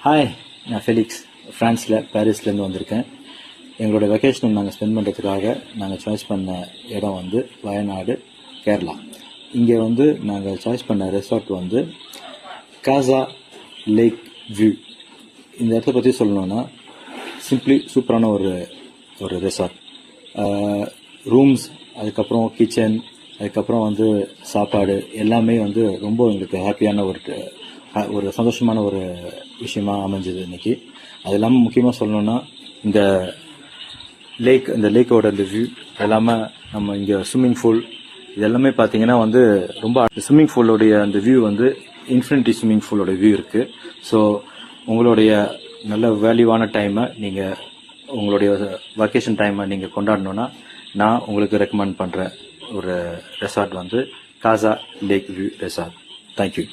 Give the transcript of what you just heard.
Hi, நான் Felix. பாரிஸ்லேருந்து வந்திருக்கேன். எங்களோட வெக்கேஷன் நாங்கள் ஸ்பெண்ட் பண்ணுறதுக்காக நாங்கள் சாய்ஸ் பண்ண இடம் வந்து வயநாடு, கேரளா. இங்கே வந்து நாங்கள் சாய்ஸ் பண்ண ரெசார்ட் வந்து காசா லேக் வியூ. இந்த இடத்த பற்றி சொல்லணுன்னா சிம்பிளி சூப்பரான ஒரு ரெசார்ட். ரூம்ஸ், அதுக்கப்புறம் கிச்சன், அதுக்கப்புறம் வந்து சாப்பாடு எல்லாமே வந்து ரொம்ப எங்களுக்கு ஹாப்பியான ஒரு சந்தோஷமான ஒரு விஷயமா அமைஞ்சது இன்னைக்கு. அது இல்லாமல் முக்கியமாக சொல்லணும்னா இந்த லேக்கோட இந்த வியூ எல்லாமே, நம்ம இங்கே ஸ்விம்மிங் பூல் இது எல்லாமே பார்த்தீங்கன்னா வந்து ரொம்ப ஸ்விம்மிங் பூலோடைய அந்த வியூ வந்து இன்ஃபினிட்டி ஸ்விம்மிங் பூலோட வியூ இருக்குது. ஸோ உங்களுடைய நல்ல வேல்யூவான டைமை நீங்கள் உங்களுடைய வெக்கேஷன் டைமை நீங்கள் கொண்டாடணுன்னா நான் உங்களுக்கு ரெக்கமெண்ட் பண்ணுற ஒரு ரெசார்ட் வந்து காசா லேக் வியூ ரெசார்ட். தேங்க்யூ.